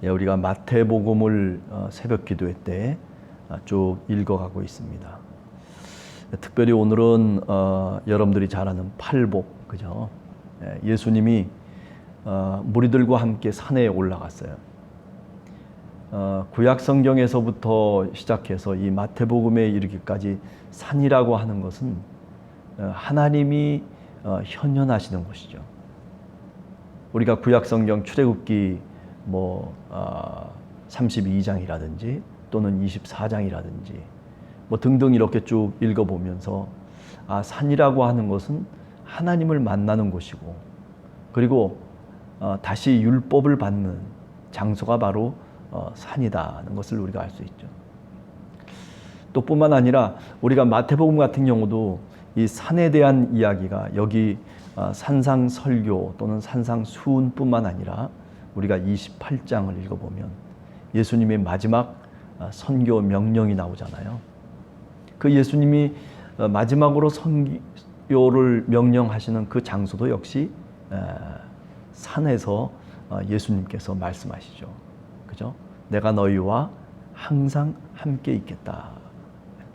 우리가 마태복음을 새벽 기도회 때 쭉 읽어가고 있습니다. 특별히 오늘은 여러분들이 잘 아는 팔복, 그죠? 예수님이 무리들과 함께 산에 올라갔어요. 구약 성경에서부터 시작해서 이 마태복음에 이르기까지 산이라고 하는 것은 하나님이 현현하시는 곳이죠. 우리가 구약 성경 출애굽기 32장이라든지 또는 24장이라든지 등등 이렇게 쭉 읽어보면서 산이라고 하는 것은 하나님을 만나는 곳이고, 그리고 다시 율법을 받는 장소가 바로 산이다는 것을 우리가 알 수 있죠. 또 뿐만 아니라 우리가 마태복음 같은 경우도 이 산에 대한 이야기가 여기 산상설교 또는 산상수훈뿐만 아니라 우리가 28장을 읽어보면 예수님의 마지막 선교 명령이 나오잖아요. 그 예수님이 마지막으로 선교를 명령하시는 그 장소도 역시 산에서 예수님께서 말씀하시죠. 그죠? 내가 너희와 항상 함께 있겠다.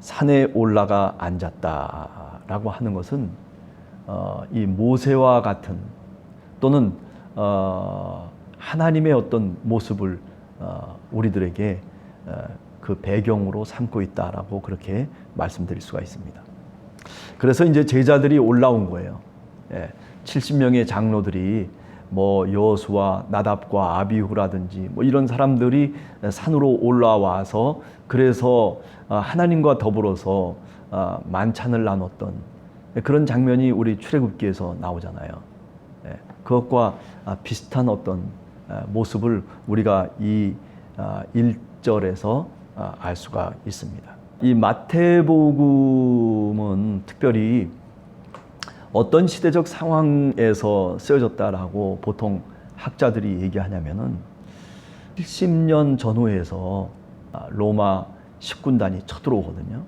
산에 올라가 앉았다라고 하는 것은 이 모세와 같은 또는 하나님의 어떤 모습을 우리들에게 그 배경으로 삼고 있다라고 그렇게 말씀드릴 수가 있습니다. 그래서 이제 제자들이 올라온 거예요. 70명의 장로들이 여호수아, 나답과 아비후라든지 이런 사람들이 산으로 올라와서 그래서 하나님과 더불어서 만찬을 나눴던 그런 장면이 우리 출애굽기에서 나오잖아요. 그것과 비슷한 어떤 모습을 우리가 이 1절에서 알 수가 있습니다. 이 마태복음은 특별히 어떤 시대적 상황에서 쓰여졌다라고 보통 학자들이 얘기하냐면은 70년 전후에서 로마 식군단이 쳐들어오거든요.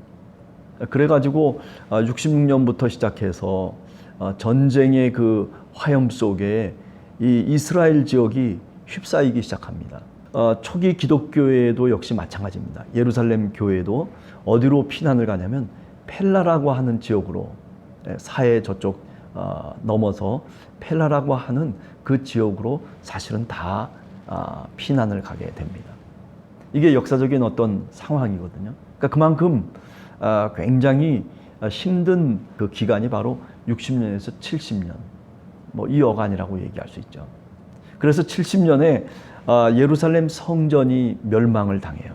그래가지고 66년부터 시작해서 전쟁의 그 화염 속에 이 이스라엘 지역이 휩싸이기 시작합니다. 초기 기독교회도 역시 마찬가지입니다. 예루살렘 교회도 어디로 피난을 가냐면 펠라라고 하는 지역으로, 사해 저쪽 넘어서 펠라라고 하는 그 지역으로 사실은 다 피난을 가게 됩니다. 이게 역사적인 어떤 상황이거든요. 그러니까 그만큼 굉장히 힘든 그 기간이 바로 60년에서 70년, 이 어간이라고 얘기할 수 있죠. 그래서 70년에 예루살렘 성전이 멸망을 당해요.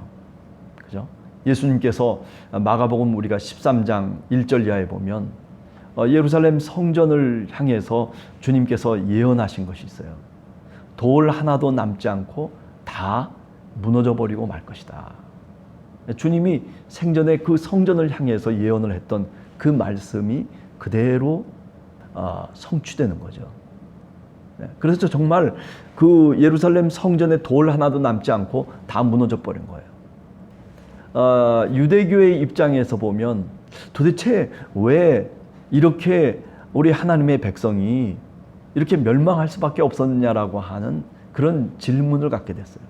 그죠? 예수님께서 마가복음 우리가 13장 1절 이하에 보면 예루살렘 성전을 향해서 주님께서 예언하신 것이 있어요. 돌 하나도 남지 않고 다 무너져 버리고 말 것이다. 주님이 생전에 그 성전을 향해서 예언을 했던 그 말씀이 그대로 성취되는 거죠. 그래서 정말 그 예루살렘 성전에 돌 하나도 남지 않고 다 무너져 버린 거예요. 유대교의 입장에서 보면 도대체 왜 이렇게 우리 하나님의 백성이 이렇게 멸망할 수밖에 없었느냐라고 하는 그런 질문을 갖게 됐어요.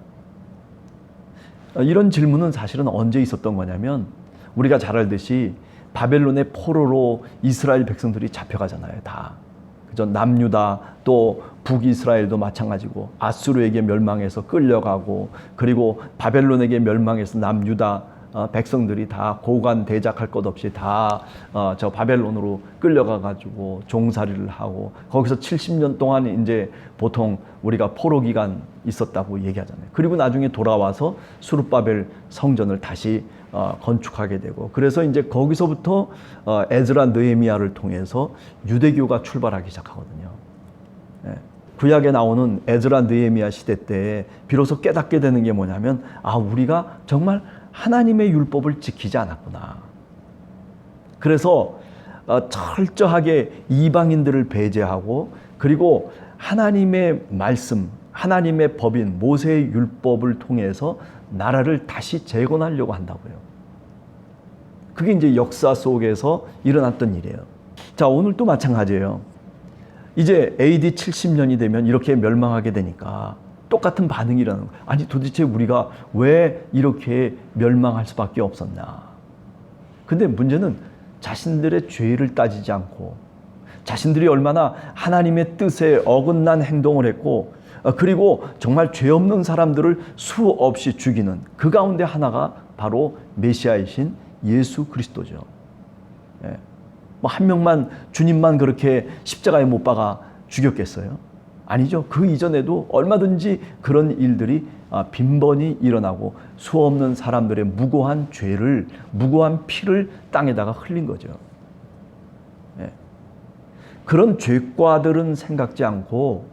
이런 질문은 사실은 언제 있었던 거냐면 우리가 잘 알듯이 바벨론의 포로로 이스라엘 백성들이 잡혀가잖아요. 다. 그죠? 남유다 또 북이스라엘도 마찬가지고 아수르에게 멸망해서 끌려가고, 그리고 바벨론에게 멸망해서 남유다 백성들이 다 고관 대작할 것 없이 다 저 바벨론으로 끌려가가지고 종살이를 하고 거기서 70년 동안 이제 보통 우리가 포로 기간 있었다고 얘기하잖아요. 그리고 나중에 돌아와서 수룹바벨 성전을 다시 건축하게 되고, 그래서 이제 거기서부터 에즈라 느헤미야를 통해서 유대교가 출발하기 시작하거든요. 구약에 나오는 에즈라 느헤미야 시대 때 비로소 깨닫게 되는 게 뭐냐면 우리가 정말 하나님의 율법을 지키지 않았구나. 그래서 철저하게 이방인들을 배제하고, 그리고 하나님의 말씀, 하나님의 법인 모세의 율법을 통해서 나라를 다시 재건하려고 한다고요. 그게 이제 역사 속에서 일어났던 일이에요. 자, 오늘 또 마찬가지예요. 이제 AD 70년이 되면 이렇게 멸망하게 되니까 똑같은 반응이라는 거예요. 아니 도대체 우리가 왜 이렇게 멸망할 수밖에 없었나. 근데 문제는 자신들의 죄를 따지지 않고 자신들이 얼마나 하나님의 뜻에 어긋난 행동을 했고 그리고 정말 죄 없는 사람들을 수없이 죽이는 그 가운데 하나가 바로 메시아이신 예수 그리스도죠. 예. 뭐 한 명만 주님만 그렇게 십자가에 못 박아 죽였겠어요? 아니죠. 그 이전에도 얼마든지 그런 일들이 빈번히 일어나고 수없는 사람들의 무고한 죄를, 무고한 피를 땅에다가 흘린 거죠. 예. 그런 죄과들은 생각지 않고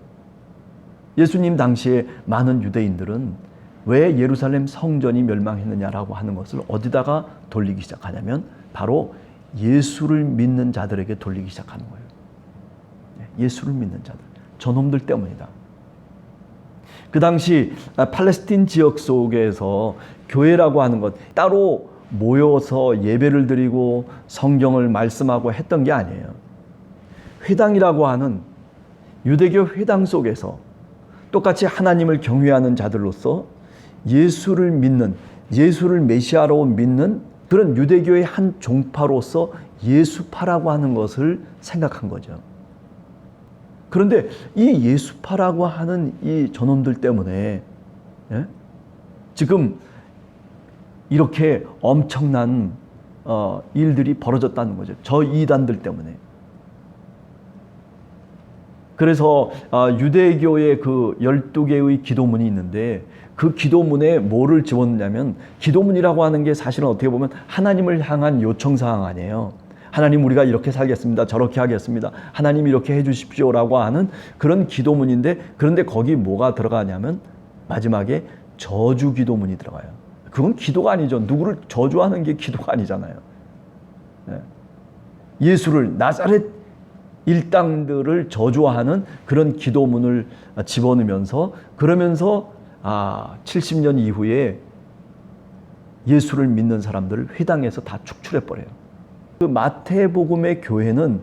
예수님 당시에 많은 유대인들은 왜 예루살렘 성전이 멸망했느냐라고 하는 것을 어디다가 돌리기 시작하냐면 바로 예수를 믿는 자들에게 돌리기 시작하는 거예요. 예수를 믿는 자들. 저놈들 때문이다. 그 당시 팔레스틴 지역 속에서 교회라고 하는 것 따로 모여서 예배를 드리고 성경을 말씀하고 했던 게 아니에요. 회당이라고 하는 유대교 회당 속에서 똑같이 하나님을 경외하는 자들로서 예수를 믿는, 예수를 메시아로 믿는 그런 유대교의 한 종파로서 예수파라고 하는 것을 생각한 거죠. 그런데 이 예수파라고 하는 이 저놈들 때문에 지금 이렇게 엄청난 일들이 벌어졌다는 거죠. 저 이단들 때문에. 그래서 유대교의 그 12개의 기도문이 있는데 그 기도문에 뭐를 집어넣냐면 기도문이라고 하는 게 사실은 어떻게 보면 하나님을 향한 요청사항 아니에요. 하나님 우리가 이렇게 살겠습니다. 저렇게 하겠습니다. 하나님 이렇게 해 주십시오라고 하는 그런 기도문인데 그런데 거기 뭐가 들어가냐면 마지막에 저주 기도문이 들어가요. 그건 기도가 아니죠. 누구를 저주하는 게 기도가 아니잖아요. 예수를 나사렛 일당들을 저주하는 그런 기도문을 집어넣으면서 그러면서 70년 이후에 예수를 믿는 사람들을 회당에서 다 축출해버려요. 그 마태복음의 교회는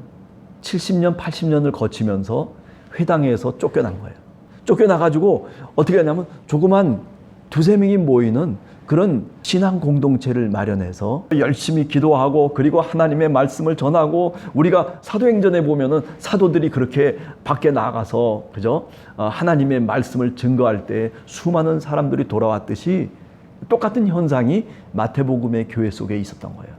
70년, 80년을 거치면서 회당에서 쫓겨난 거예요. 쫓겨나가지고 어떻게 하냐면 조그만 두세 명이 모이는 그런 신앙 공동체를 마련해서 열심히 기도하고 그리고 하나님의 말씀을 전하고 우리가 사도행전에 보면은 사도들이 그렇게 밖에 나가서 그죠? 하나님의 말씀을 증거할 때 수많은 사람들이 돌아왔듯이 똑같은 현상이 마태복음의 교회 속에 있었던 거예요.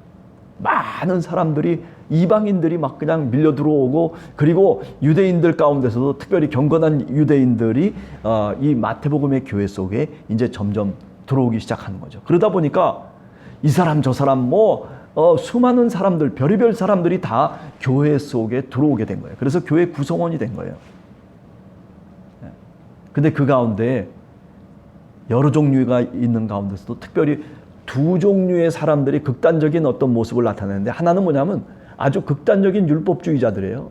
많은 사람들이 이방인들이 막 그냥 밀려 들어오고 그리고 유대인들 가운데서도 특별히 경건한 유대인들이 이 마태복음의 교회 속에 이제 점점 들어오기 시작하는 거죠. 그러다 보니까 이 사람 저 사람 수많은 사람들 별의별 사람들이 다 교회 속에 들어오게 된 거예요. 그래서 교회 구성원이 된 거예요. 근데 그 가운데 여러 종류가 있는 가운데서도 특별히 두 종류의 사람들이 극단적인 어떤 모습을 나타내는데 하나는 뭐냐면 아주 극단적인 율법주의자들이에요.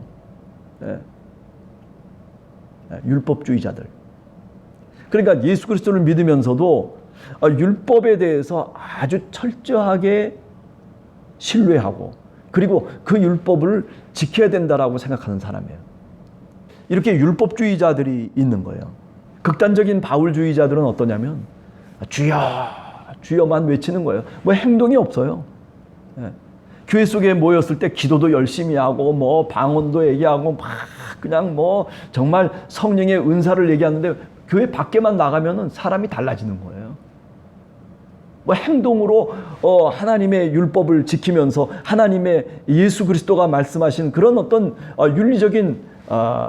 율법주의자들. 그러니까 예수 그리스도를 믿으면서도 율법에 대해서 아주 철저하게 신뢰하고 그리고 그 율법을 지켜야 된다라고 생각하는 사람이에요. 이렇게 율법주의자들이 있는 거예요. 극단적인 바울주의자들은 어떠냐면 주여 주여만 외치는 거예요. 뭐 행동이 없어요. 교회 속에 모였을 때 기도도 열심히 하고 방언도 얘기하고 막 그냥 정말 성령의 은사를 얘기하는데 교회 밖에만 나가면은 사람이 달라지는 거예요. 행동으로 하나님의 율법을 지키면서 하나님의 예수 그리스도가 말씀하신 그런 어떤 윤리적인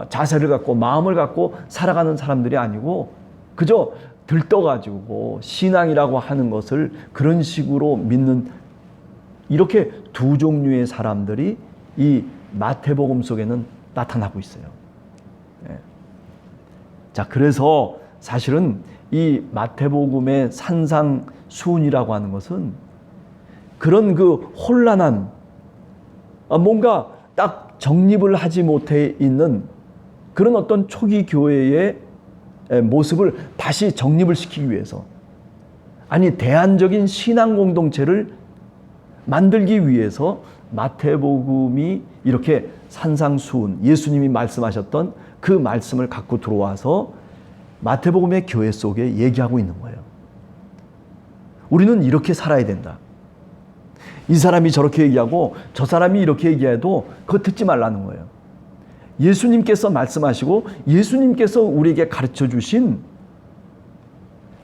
자세를 갖고 마음을 갖고 살아가는 사람들이 아니고 그저 들떠가지고 신앙이라고 하는 것을 그런 식으로 믿는 이렇게 두 종류의 사람들이 이 마태복음 속에는 나타나고 있어요. 자, 그래서 사실은 이 마태복음의 산상수훈이라고 하는 것은 그런 그 혼란한 뭔가 딱 정립을 하지 못해 있는 그런 어떤 초기 교회의 모습을 다시 정립을 시키기 위해서 대안적인 신앙 공동체를 만들기 위해서 마태복음이 이렇게 산상수훈 예수님이 말씀하셨던 그 말씀을 갖고 들어와서 마태복음의 교회 속에 얘기하고 있는 거예요. 우리는 이렇게 살아야 된다. 이 사람이 저렇게 얘기하고 저 사람이 이렇게 얘기해도 그거 듣지 말라는 거예요. 예수님께서 말씀하시고 예수님께서 우리에게 가르쳐 주신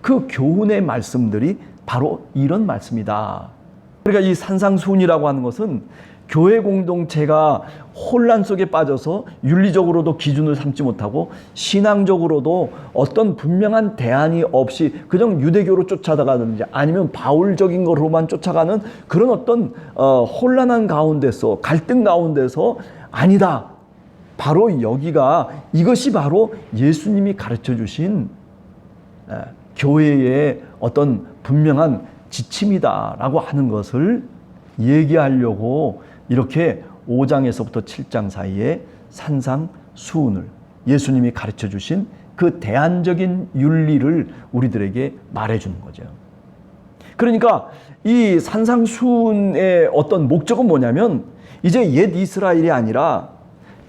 그 교훈의 말씀들이 바로 이런 말씀이다. 그러니까 이 산상수훈이라고 하는 것은 교회 공동체가 혼란 속에 빠져서 윤리적으로도 기준을 삼지 못하고 신앙적으로도 어떤 분명한 대안이 없이 그냥 유대교로 쫓아가든지 아니면 바울적인 것으로만 쫓아가는 그런 어떤 혼란한 가운데서 갈등 가운데서 아니다. 바로 여기가 이것이 바로 예수님이 가르쳐 주신 교회의 어떤 분명한 지침이다라고 하는 것을 얘기하려고 이렇게 5장에서부터 7장 사이에 산상수훈을 예수님이 가르쳐 주신 그 대안적인 윤리를 우리들에게 말해주는 거죠. 그러니까 이 산상수훈의 어떤 목적은 뭐냐면 이제 옛 이스라엘이 아니라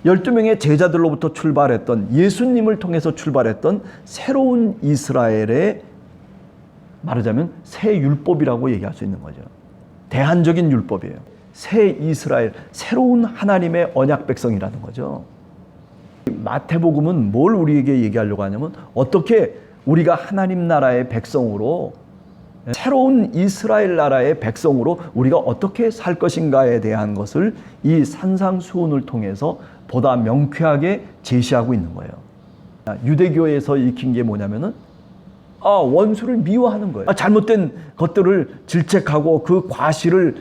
12명의 제자들로부터 출발했던 예수님을 통해서 출발했던 새로운 이스라엘의 말하자면 새 율법이라고 얘기할 수 있는 거죠. 대안적인 율법이에요. 새 이스라엘, 새로운 하나님의 언약 백성이라는 거죠. 마태복음은 뭘 우리에게 얘기하려고 하냐면 어떻게 우리가 하나님 나라의 백성으로 새로운 이스라엘 나라의 백성으로 우리가 어떻게 살 것인가에 대한 것을 이 산상수훈을 통해서 보다 명쾌하게 제시하고 있는 거예요. 유대교에서 익힌 게 뭐냐면은 원수를 미워하는 거예요. 잘못된 것들을 질책하고 그 과실을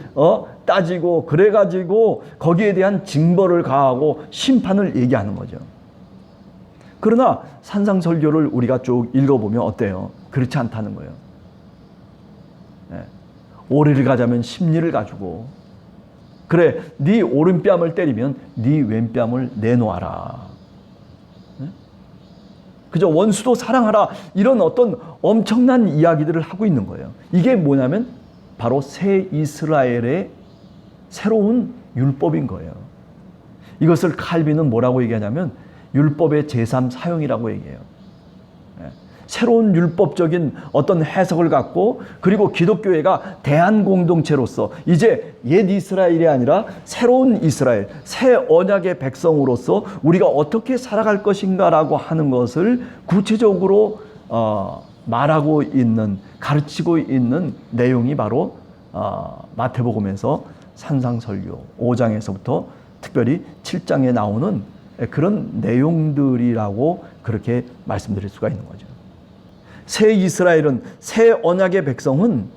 따지고 그래가지고 거기에 대한 징벌을 가하고 심판을 얘기하는 거죠. 그러나 산상설교를 우리가 쭉 읽어보면 어때요? 그렇지 않다는 거예요. 오리를 가자면 십리를 가지고 그래 네 오른뺨을 때리면 네 왼뺨을 내놓아라. 그저 원수도 사랑하라 이런 어떤 엄청난 이야기들을 하고 있는 거예요. 이게 뭐냐면 바로 새 이스라엘의 새로운 율법인 거예요. 이것을 칼빈은 뭐라고 얘기하냐면 율법의 제3 사용이라고 얘기해요. 새로운 율법적인 어떤 해석을 갖고 그리고 기독교회가 대한 공동체로서 이제 옛 이스라엘이 아니라 새로운 이스라엘, 새 언약의 백성으로서 우리가 어떻게 살아갈 것인가라고 하는 것을 구체적으로 말하고 있는, 가르치고 있는 내용이 바로 마태복음에서 산상설교 5장에서부터 특별히 7장에 나오는 그런 내용들이라고 그렇게 말씀드릴 수가 있는 거죠. 새 이스라엘은, 새 언약의 백성은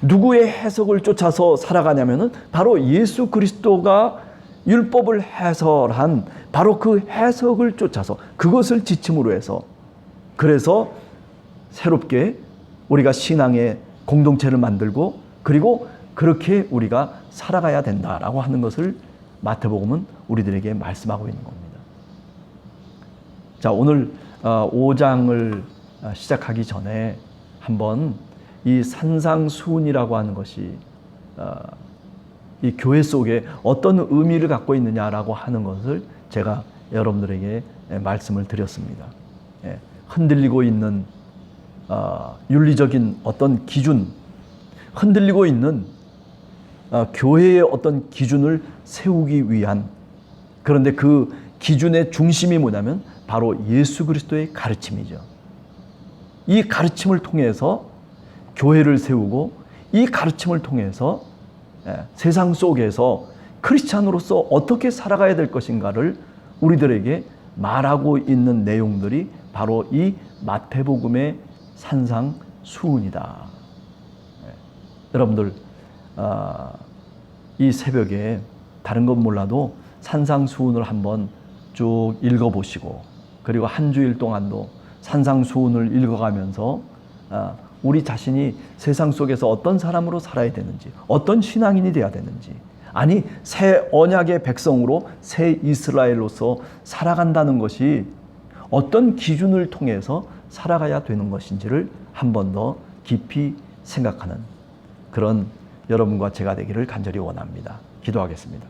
누구의 해석을 쫓아서 살아가냐면은 바로 예수 그리스도가 율법을 해설한 바로 그 해석을 쫓아서 그것을 지침으로 해서 그래서 새롭게 우리가 신앙의 공동체를 만들고 그리고 그렇게 우리가 살아가야 된다라고 하는 것을 마태복음은 우리들에게 말씀하고 있는 겁니다. 자, 오늘 5장을 시작하기 전에 한번 이 산상수훈이라고 하는 것이 이 교회 속에 어떤 의미를 갖고 있느냐라고 하는 것을 제가 여러분들에게 말씀을 드렸습니다. 흔들리고 있는 윤리적인 어떤 기준, 흔들리고 있는 교회의 어떤 기준을 세우기 위한, 그런데 그 기준의 중심이 뭐냐면 바로 예수 그리스도의 가르침이죠. 이 가르침을 통해서 교회를 세우고 이 가르침을 통해서 세상 속에서 크리스찬으로서 어떻게 살아가야 될 것인가를 우리들에게 말하고 있는 내용들이 바로 이 마태복음의 산상수훈이다. 여러분들 이 새벽에 다른 건 몰라도 산상수훈을 한번 쭉 읽어보시고 그리고 한 주일 동안도 산상수훈을 읽어가면서 우리 자신이 세상 속에서 어떤 사람으로 살아야 되는지, 어떤 신앙인이 되어야 되는지, 아니 새 언약의 백성으로 새 이스라엘로서 살아간다는 것이 어떤 기준을 통해서 살아가야 되는 것인지를 한 번 더 깊이 생각하는 그런 여러분과 제가 되기를 간절히 원합니다. 기도하겠습니다.